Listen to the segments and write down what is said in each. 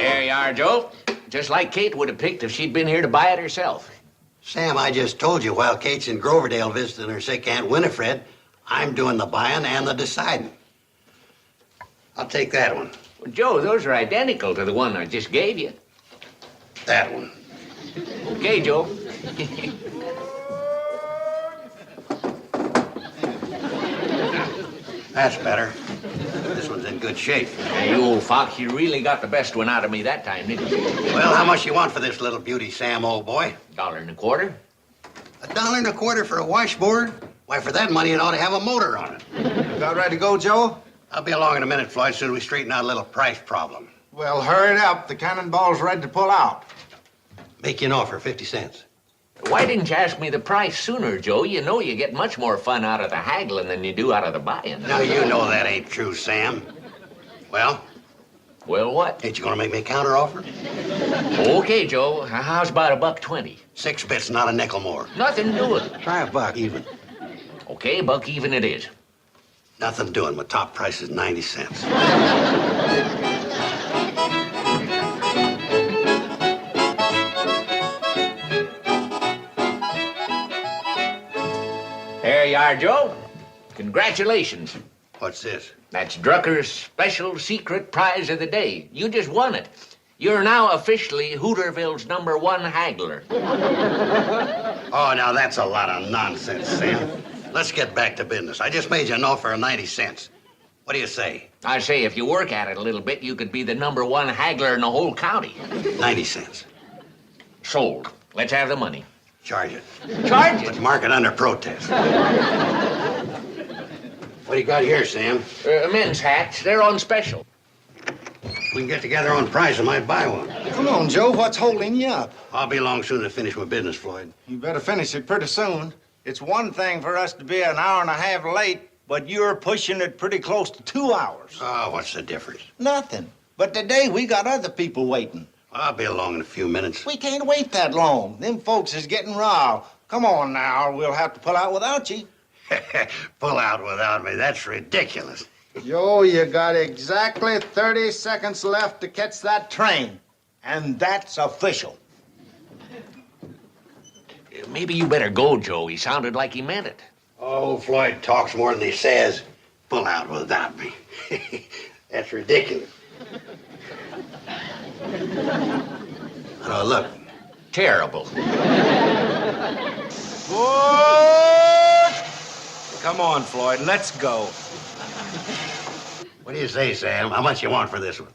There you are, Joe. Just like Kate would have picked if she'd been here to buy it herself. Sam, I just told you while Kate's in Groverdale visiting her sick Aunt Winifred, I'm doing the buying and the deciding. I'll take that one. Well, Joe, those are identical to the one I just gave you. That one. Okay, Joe. That's better. This one's in good shape. Hey, you old fox, you really got the best one out of me that time, didn't you? Well, how much you want for this little beauty, Sam, old boy? $1.25. $1.25 for a washboard? Why, for that money, it ought to have a motor on it. About ready to go, Joe? I'll be along in a minute, Floyd, soon as we straighten out a little price problem. Well, hurry it up. The cannonball's ready to pull out. Make you an offer, 50 cents. Why didn't you ask me the price sooner, Joe? You know you get much more fun out of the haggling than you do out of the buying. Now, you know that ain't true, Sam. Well? Well, what? Ain't you gonna make me a counter offer? Okay, Joe. How's about $1.20? 6 bits, not a nickel more. Nothing doing. Try $1 even. Okay, $1 even it is. Nothing doing. My top price is 90 cents. There you are, Joe. Congratulations. What's this? That's Drucker's special secret prize of the day. You just won it. You're now officially Hooterville's #1 haggler. Oh, now that's a lot of nonsense, Sam. Let's get back to business. I just made you an offer of 90 cents. What do you say? I say, if you work at it a little bit, you could be the #1 haggler in the whole county. 90 cents. Sold. Let's have the money. Charge it. Charge Let's it. mark it under protest. What do you got here, Sam? Men's hats. They're on special. We can get together on price. I might buy one. Come on, Joe. What's holding you up? I'll be along soon to finish my business, Floyd. You better finish it pretty soon. It's one thing for us to be an hour and a half late, but you're pushing it pretty close to 2 hours. Oh, what's the difference? Nothing. But today we got other people waiting. I'll be along in a few minutes. We can't wait that long. Them folks is getting riled. Come on now. We'll have to pull out without you. Pull out without me. That's ridiculous. Joe, you got exactly 30 seconds left to catch that train. And that's official. Maybe you better go, Joe. He sounded like he meant it. Oh, Floyd talks more than he says. Pull out without me. That's ridiculous. Oh, look. Terrible. Come on, Floyd. Let's go. What do you say, Sam? How much you want for this one?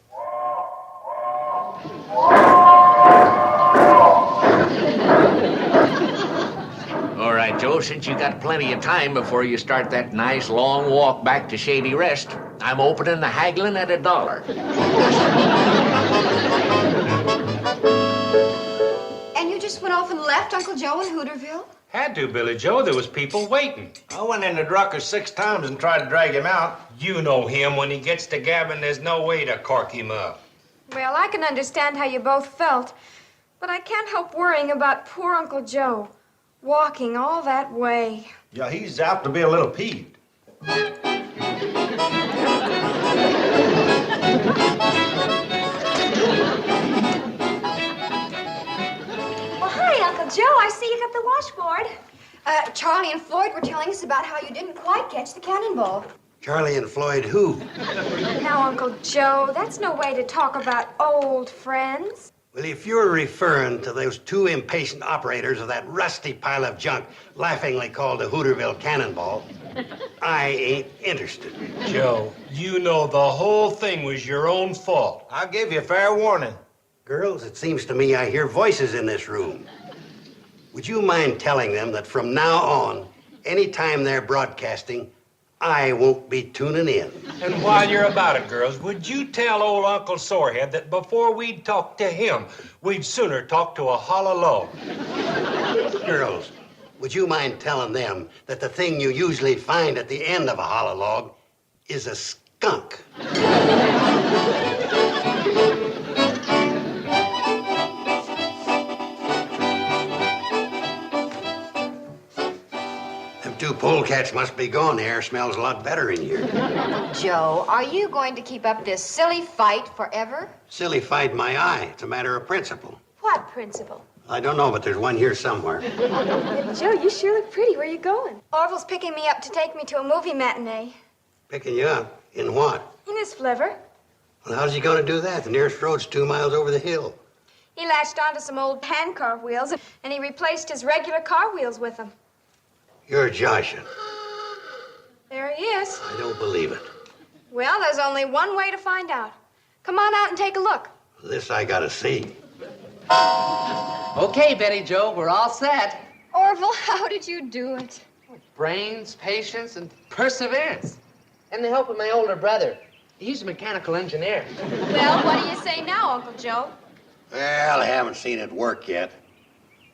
All right, Joe, since you got plenty of time before you start that nice long walk back to Shady Rest, I'm opening the haggling at $1. And you just went off and left Uncle Joe in Hooterville? Had to, Billie Jo. There was people waiting. I went into Drucker 6 times and tried to drag him out. You know him. When he gets to gabbing, there's no way to cork him up. Well, I can understand how you both felt, but I can't help worrying about poor Uncle Joe, walking all that way. Yeah, he's apt to be a little peeved. Uncle Joe, I see you got the washboard. Charlie and Floyd were telling us about how you didn't quite catch the cannonball. Charlie and Floyd who? Now, Uncle Joe, that's no way to talk about old friends. Well, if you're referring to those 2 impatient operators of that rusty pile of junk laughingly called the Hooterville Cannonball, I ain't interested. Joe, you know the whole thing was your own fault. I'll give you fair warning. Girls, it seems to me I hear voices in this room. Would you mind telling them that from now on, anytime they're broadcasting, I won't be tuning in? And while you're about it, girls, would you tell old Uncle Sorehead that before we'd talk to him, we'd sooner talk to a hollow log? Girls, would you mind telling them that the thing you usually find at the end of a hollow log is a skunk? polecats must be gone. The air smells a lot better in here. Joe, are you going to keep up this silly fight forever? Silly fight my eye. It's a matter of principle. What principle? I don't know, but there's one here somewhere. Joe, you sure look pretty. Where are you going? Orville's picking me up to take me to a movie matinee. Picking you up? In what? In his flivver. Well, how's he going to do that? The nearest road's 2 miles over the hill. He latched onto some old handcar wheels, and he replaced his regular car wheels with them. You're joshing. There he is. I don't believe it. Well, there's only one way to find out. Come on out and take a look. This I gotta see. Okay, Betty Jo, we're all set. Orville, how did you do it? Brains, patience, and perseverance. And the help of my older brother. He's a mechanical engineer. Well, what do you say now, Uncle Joe? Well, I haven't seen it work yet.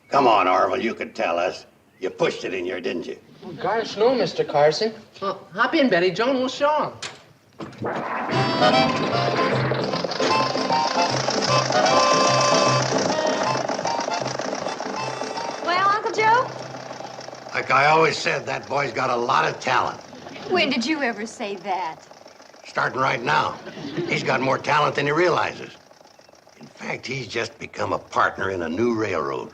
Come on, Orville, you could tell us. You pushed it in here, didn't you? Oh, gosh, no, Mr. Carson. Well, hop in, Betty Jo, and we'll show him. Well, Uncle Joe? Like I always said, that boy's got a lot of talent. When did you ever say that? Starting right now. He's got more talent than he realizes. In fact, he's just become a partner in a new railroad.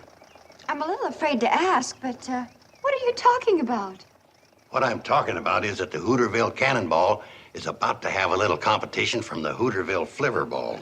I'm a little afraid to ask, but what are you talking about? What I'm talking about is that the Hooterville Cannonball is about to have a little competition from the Hooterville Flivverball.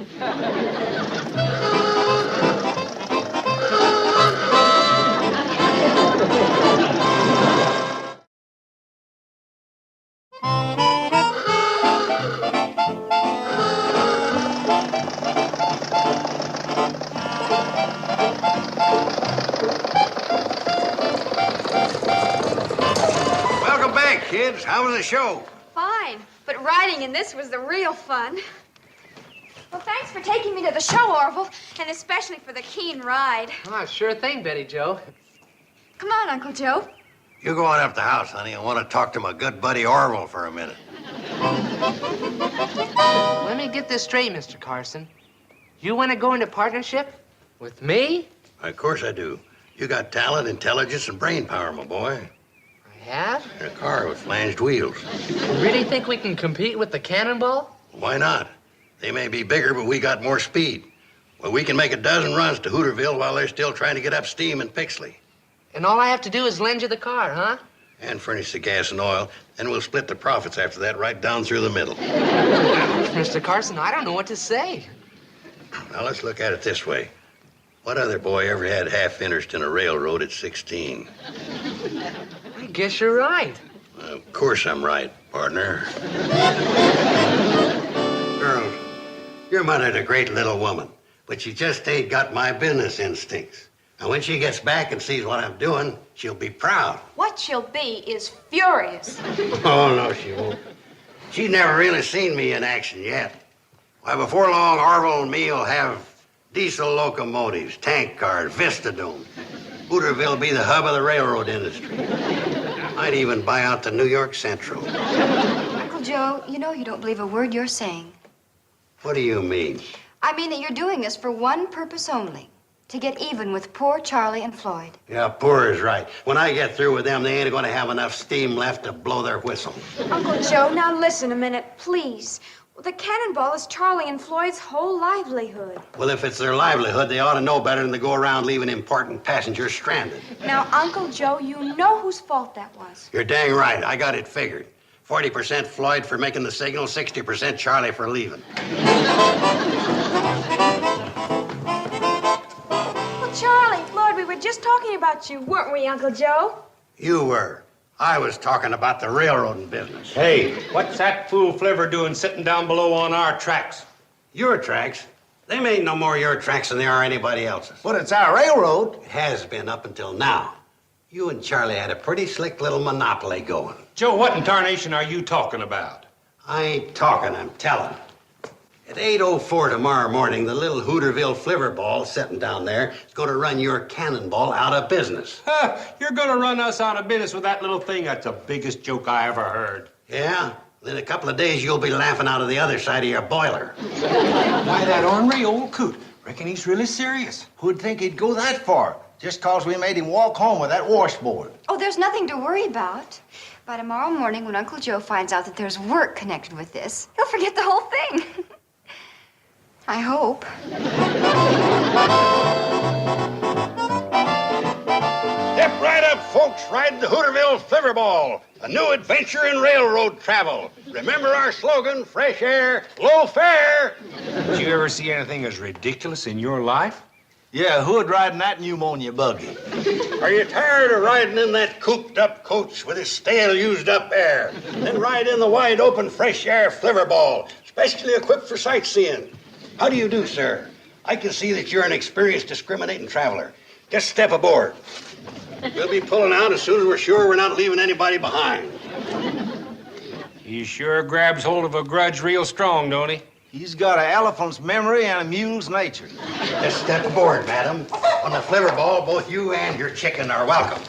Welcome back, kids. How was the show? Fine, but riding in this was the real fun. Well, thanks for taking me to the show, Orville, and especially for the keen ride. Ah, sure thing, Betty Jo. Come on, Uncle Joe. You go on up the house, honey. I want to talk to my good buddy Orville for a minute. Let me get this straight, Mr. Carson. You want to go into partnership with me? Of course I do. You got talent, intelligence, and brain power, my boy. I have? In a car with flanged wheels. You really think we can compete with the Cannonball? Why not? They may be bigger, but we got more speed. Well, we can make a dozen runs to Hooterville while they're still trying to get up steam in Pixley. And all I have to do is lend you the car, huh? And furnish the gas and oil. Then we'll split the profits after that right down through the middle. Mr. Carson, I don't know what to say. Now, let's look at it this way. What other boy ever had half interest in a railroad at 16? I guess you're right. Of course I'm right, partner. Girls, your mother's a great little woman, but she just ain't got my business instincts. Now, when she gets back and sees what I'm doing, she'll be proud. What she'll be is furious. Oh, no, she won't. She's never really seen me in action yet. Why, before long, Orville and me will have diesel locomotives, tank cars, Vistadome. Hooterville will be the hub of the railroad industry. Might even buy out the New York Central. Uncle Joe, you know you don't believe a word you're saying. What do you mean? I mean that you're doing this for one purpose only. To get even with poor Charlie and Floyd. Yeah, poor is right. When I get through with them, they ain't gonna have enough steam left to blow their whistle. Uncle Joe, now listen a minute, please. The Cannonball is Charlie and Floyd's whole livelihood. Well, if it's their livelihood, they ought to know better than to go around leaving important passengers stranded. Now, Uncle Joe, you know whose fault that was. You're dang right. I got it figured. 40% Floyd for making the signal, 60% Charlie for leaving. Well, Charlie, Floyd, we were just talking about you, weren't we, Uncle Joe? You were. I was talking about the railroading business. Hey, what's that fool Flivver doing sitting down below on our tracks? Your tracks? They ain't no more your tracks than they are anybody else's. But it's our railroad. It has been up until now. You and Charlie had a pretty slick little monopoly going. Joe, what in tarnation are you talking about? I ain't talking, I'm telling. At 8:04 tomorrow morning, the little Hooterville Flivverball sitting down there is going to run your Cannonball out of business. You're gonna run us out of business with that little thing? That's the biggest joke I ever heard. Yeah? In a couple of days, you'll be laughing out of the other side of your boiler. Why, that ornery old coot. Reckon he's really serious. Who'd think he'd go that far? just 'cause we made him walk home with that washboard. Oh, there's nothing to worry about. By tomorrow morning, when Uncle Joe finds out that there's work connected with this, he'll forget the whole thing. I hope. Step right up, folks. Ride the Hooterville Flivverball, a new adventure in railroad travel. Remember our slogan, fresh air, low fare. Did you ever see anything as ridiculous in your life? Yeah, Hood riding that pneumonia buggy. Are you tired of riding in that cooped-up coach with its stale, used-up air? Then ride in the wide-open fresh air Flivverball, specially equipped for sightseeing. How do you do, sir? I can see that you're an experienced, discriminating traveler. Just step aboard. We'll be pulling out as soon as we're sure we're not leaving anybody behind. He sure grabs hold of a grudge real strong, don't he? He's got an elephant's memory and a mule's nature. Just step aboard, madam. On the Flivverball, both you and your chicken are welcome.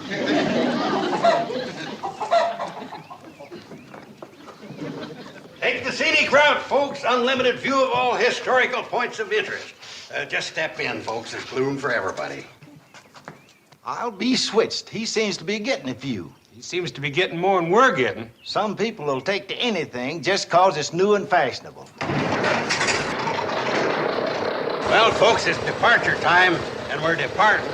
Take the scenic route, folks. Unlimited view of all historical points of interest. Just step in, folks. There's room for everybody. I'll be switched. He seems to be getting a few. He seems to be getting more than we're getting. Some people will take to anything just 'cause it's new and fashionable. Well, folks, it's departure time, and we're departing.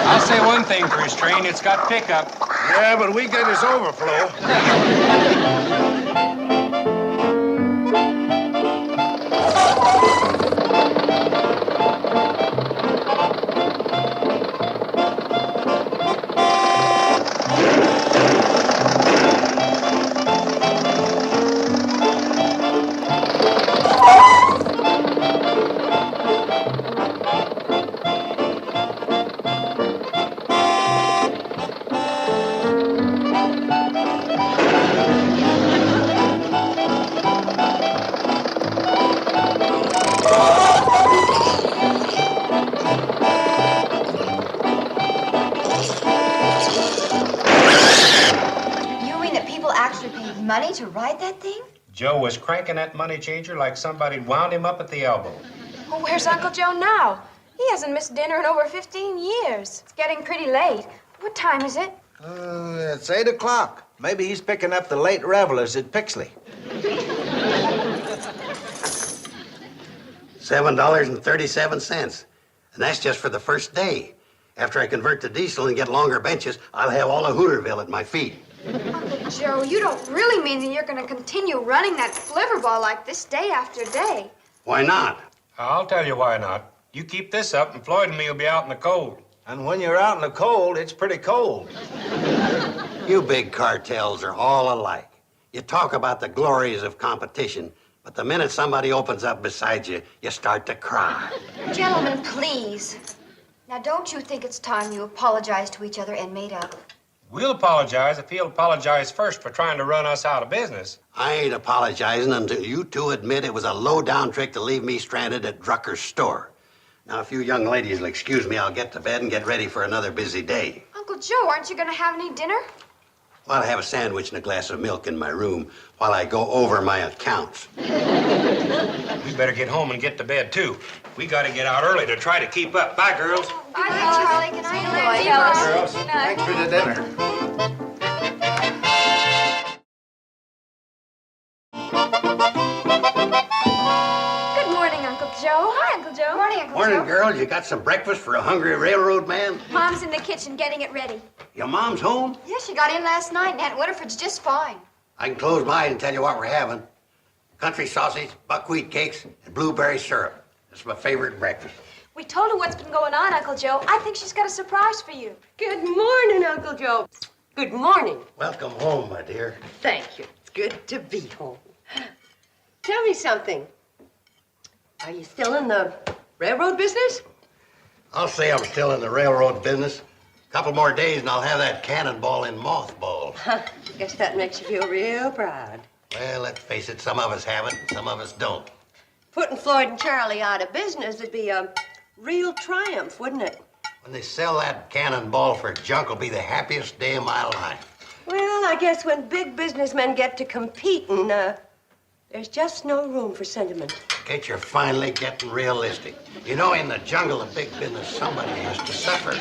I'll say one thing for his train, it's got pickup. Yeah, but we get his overflow. Money to ride that thing? Joe was cranking that money changer like somebody'd wound him up at the elbow. Well, where's Uncle Joe now? He hasn't missed dinner in over 15 years. It's getting pretty late. What time is it? It's 8 o'clock. Maybe he's picking up the late revelers at Pixley. $7.37. And that's just for the first day. After I convert to diesel and get longer benches, I'll have all of Hooterville at my feet. Uncle Joe, you don't really mean that you're going to continue running that Flivverball like this day after day. Why not? I'll tell you why not. You keep this up and Floyd and me will be out in the cold. And when you're out in the cold, it's pretty cold. You big cartels are all alike. You talk about the glories of competition, but the minute somebody opens up beside you, you start to cry. Gentlemen, please. Now, don't you think it's time you apologize to each other and made up? We'll apologize if he'll apologize first for trying to run us out of business. I ain't apologizing until you two admit it was a low-down trick to leave me stranded at Drucker's store. Now, if you young ladies will excuse me, I'll get to bed and get ready for another busy day. Uncle Joe, aren't you going to have any dinner? Well, I have a sandwich and a glass of milk in my room while I go over my accounts. We better get home and get to bed, too. We got to get out early to try to keep up. Bye, girls. Bye, Charlie. Good night, Floyd. Girls, thanks for the dinner. Good morning, Uncle Joe. Hi, Uncle Joe. Morning, Uncle Morning, Joe. girls. You got some breakfast for a hungry railroad man? Mom's in the kitchen getting it ready. Your mom's home? Yeah, she got in last night, and Aunt Winifred's just fine. I can close my eyes and tell you what we're having. Country sausage, buckwheat cakes, and blueberry syrup. That's my favorite breakfast. We told her what's been going on, Uncle Joe. I think she's got a surprise for you. Good morning, Uncle Joe. Good morning. Welcome home, my dear. Thank you. It's good to be home. Tell me something. Are you still in the railroad business? I'll say I'm still in the railroad business. A couple more days and I'll have that cannonball in mothballs. Guess that makes you feel real proud. Well, let's face it, some of us have it, some of us don't. Putting Floyd and Charlie out of business would be a real triumph, wouldn't it? When they sell that cannonball for junk will be the happiest day of my life. Well, I guess when big businessmen get to competing, There's just no room for sentiment. Kate, you're finally getting realistic. You know, in the jungle of big business, somebody has to suffer.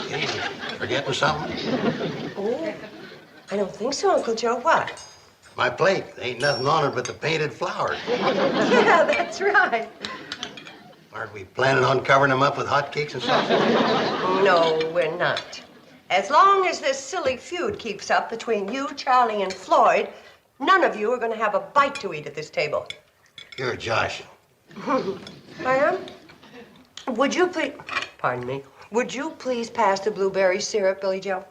Kate, forgetting something? Oh, I don't think so, Uncle Joe. What? My plate. Ain't nothing on it but the painted flowers. Yeah, that's right. Aren't we planning on covering them up with hotcakes and sausage? No, we're not. As long as this silly feud keeps up between you, Charlie, and Floyd, none of you are going to have a bite to eat at this table. You're Josh. I am? Would you please... Pardon me. Would you please pass the blueberry syrup, Billie Jo?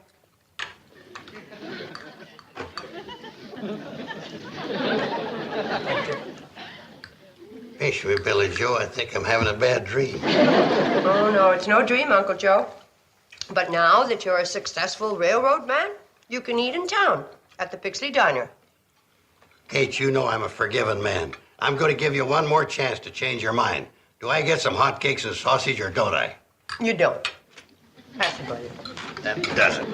Hey, sweet Billie Jo, I think I'm having a bad dream. Oh, no, it's no dream, Uncle Joe. But now that you're a successful railroad man, you can eat in town at the Pixley Diner. Kate, you know I'm a forgiving man. I'm going to give you one more chance to change your mind. Do I get some hotcakes and sausage or don't I? You don't. Pass it, buddy. That does it.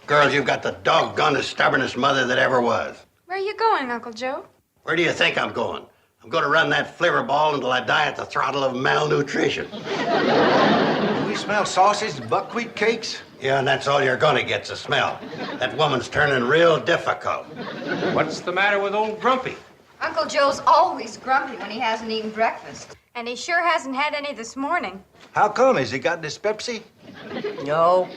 Girls, you've got the doggonest, stubbornest mother that ever was. Where are you going, Uncle Joe? Where do you think I'm going? I'm going to run that Flivverball until I die at the throttle of malnutrition. Do we smell sausage and buckwheat cakes? Yeah, and that's all you're going to get's a smell. That woman's turning real difficult. What's the matter with old Grumpy? Uncle Joe's always grumpy when he hasn't eaten breakfast. And he sure hasn't had any this morning. How come? Has he got dyspepsy? No.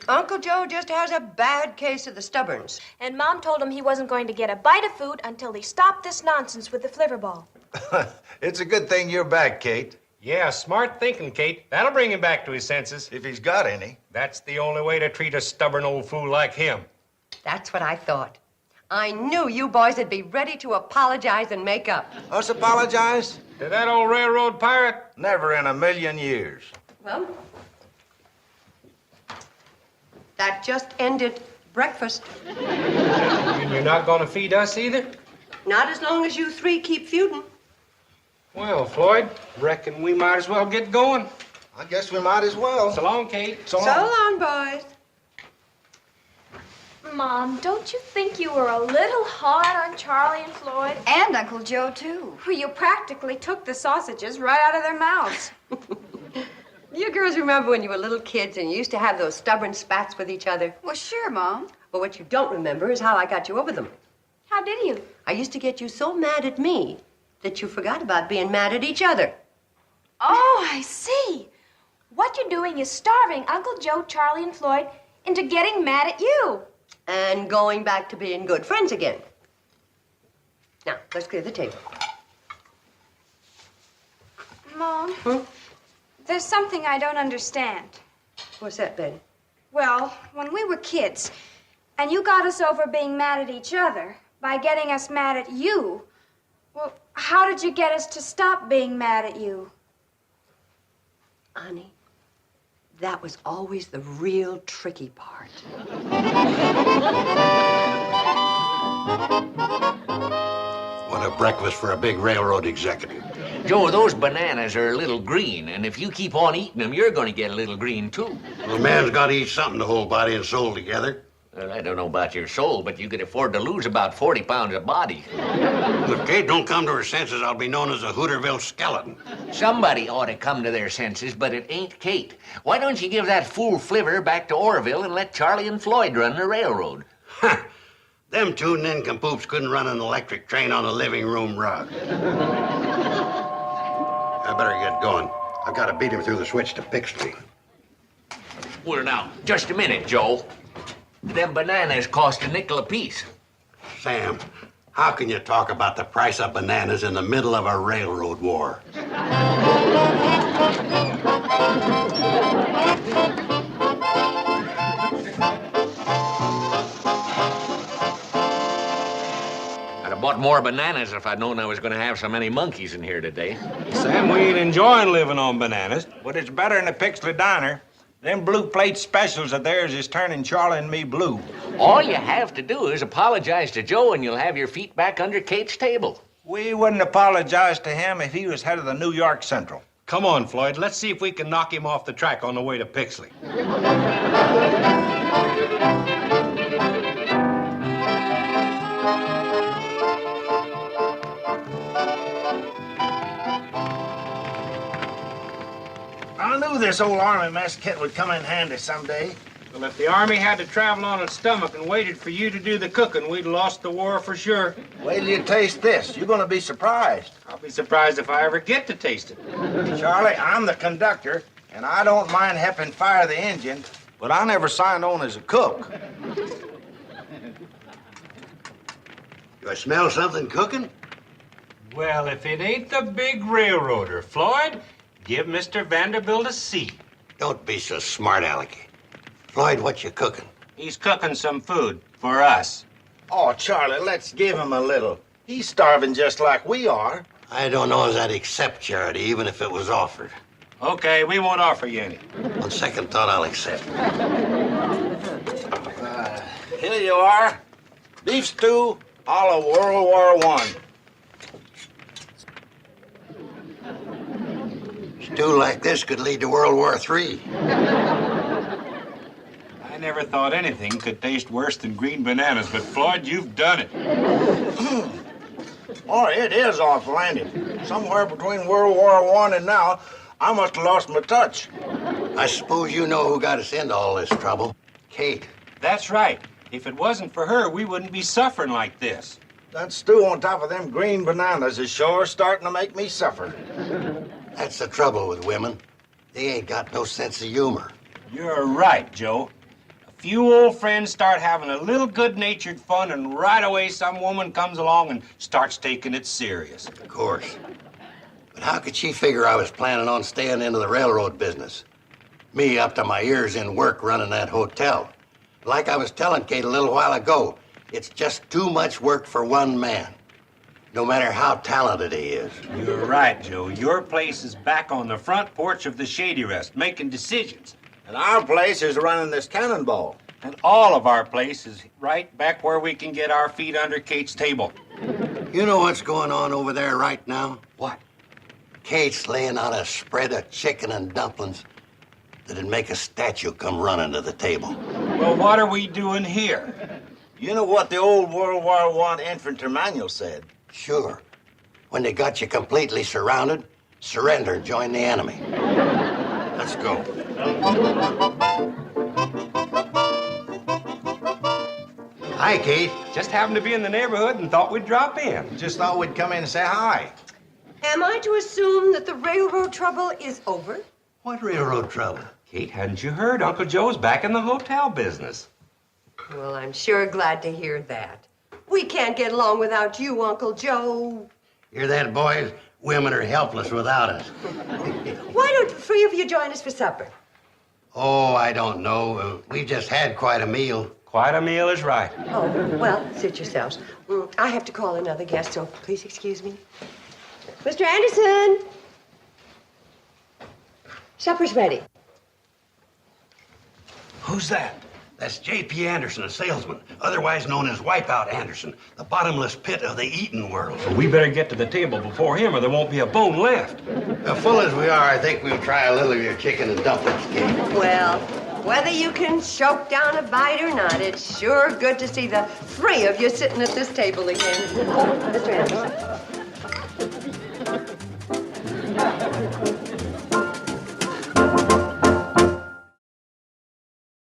Uncle Joe just has a bad case of the stubborns. And Mom told him he wasn't going to get a bite of food until he stopped this nonsense with the Flivverball. It's a good thing you're back, Kate. Yeah, smart thinking, Kate. That'll bring him back to his senses. If he's got any. That's the only way to treat a stubborn old fool like him. That's what I thought. I knew you boys would be ready to apologize and make up. Us apologize? To that old railroad pirate? Never in a million years. Well, that just ended breakfast. And you're not gonna feed us either? Not as long as you three keep feuding. Well, Floyd, reckon we might as well get going. I guess we might as well. So long, Kate. So long, boys. Mom, don't you think you were a little hard on Charlie and Floyd? And Uncle Joe, too. Well, you practically took the sausages right out of their mouths. You girls remember when you were little kids and you used to have those stubborn spats with each other? Well, sure, Mom. Well, what you don't remember is how I got you over them. How did you? I used to get you so mad at me that you forgot about being mad at each other. Oh, I see. What you're doing is starving Uncle Joe, Charlie, and Floyd into getting mad at you. And going back to being good friends again. Now, let's clear the table. Mom, there's something I don't understand. What's that, Betty? Well, when we were kids, and you got us over being mad at each other by getting us mad at you, well, how did you get us to stop being mad at you? Honey, that was always the real tricky part. What a breakfast for a big railroad executive. Joe, those bananas are a little green, and if you keep on eating them, you're going to get a little green, too. Well, a man's got to eat something to hold body and soul together. Well, I don't know about your soul, but you could afford to lose about 40 pounds of body. If Kate don't come to her senses, I'll be known as a Hooterville skeleton. Somebody ought to come to their senses, but it ain't Kate. Why don't you give that fool Flivver back to Orville and let Charlie and Floyd run the railroad? Ha! Them two nincompoops couldn't run an electric train on a living room rug. I better get going. I've got to beat him through the switch to Pixley. Well, now, just a minute, Joe. Them bananas cost a nickel apiece. Sam, how can you talk about the price of bananas in the middle of a railroad war? I'd have bought more bananas if I'd known I was going to have so many monkeys in here today. Sam, we ain't enjoying living on bananas. But it's better in the Pixley Diner. Them blue plate specials of theirs is turning Charlie and me blue. All you have to do is apologize to Joe and you'll have your feet back under Kate's table. We wouldn't apologize to him if he was head of the New York Central. Come on, Floyd. Let's see if we can knock him off the track on the way to Pixley. I knew this old army mess kit would come in handy someday. Well, if the Army had to travel on its stomach and waited for you to do the cooking, we'd lost the war for sure. Wait till you taste this. You're gonna be surprised. I'll be surprised if I ever get to taste it. Charlie, I'm the conductor, and I don't mind helping fire the engine, but I never signed on as a cook. Do I smell something cooking? Well, if it ain't the big railroader, Floyd, give Mr. Vanderbilt a seat. Don't be so smart, Alecky. Floyd, what you cooking? He's cooking some food for us. Oh, Charlie, let's give him a little. He's starving just like we are. I don't know as I'd accept charity, even if it was offered. Okay, we won't offer you any. On second thought, I'll accept. Here you are. Beef stew, a la World War I. Stew like this could lead to World War III. I never thought anything could taste worse than green bananas, but Floyd, you've done it. Oh, it is off-landed. Somewhere between World War I and now, I must have lost my touch. I suppose you know who got us into all this trouble. Kate. That's right. If it wasn't for her, we wouldn't be suffering like this. That stew on top of them green bananas is sure starting to make me suffer. That's the trouble with women. They ain't got no sense of humor. You're right, Joe. A few old friends start having a little good-natured fun, and right away some woman comes along and starts taking it serious. Of course. But how could she figure I was planning on staying into the railroad business? Me up to my ears in work running that hotel. Like I was telling Kate a little while ago, it's just too much work for one man, no matter how talented he is. You're right, Joe. Your place is back on the front porch of the Shady Rest, making decisions. And our place is running this cannonball. And all of our place is right back where we can get our feet under Kate's table. You know what's going on over there right now? What? Kate's laying out a spread of chicken and dumplings that'd make a statue come running to the table. Well, what are we doing here? You know what the old World War I infantry manual said? Sure. When they got you completely surrounded, surrender and join the enemy. Let's go. Hi, Kate. Just happened to be in the neighborhood and thought we'd drop in. Just thought we'd come in and say hi. Am I to assume that the railroad trouble is over? What railroad trouble? Kate, hadn't you heard? Uncle Joe's back in the hotel business. Well, I'm sure glad to hear that. We can't get along without you, Uncle Joe. Hear that, boys? Women are helpless without us. Why don't the three of you join us for supper? Oh, I don't know. We just had quite a meal. Quite a meal is right. Oh, well, sit yourselves. I have to call another guest, so please excuse me. Mr. Anderson! Supper's ready. Who's that? That's J.P. Anderson, a salesman, otherwise known as Wipeout Anderson, the bottomless pit of the eating world. Well, we better get to the table before him or there won't be a bone left. Full as we are, I think we'll try a little of your chicken and dumplings, Kate. Well, whether you can choke down a bite or not, it's sure good to see the three of you sitting at this table again. Oh, Mr. Anderson.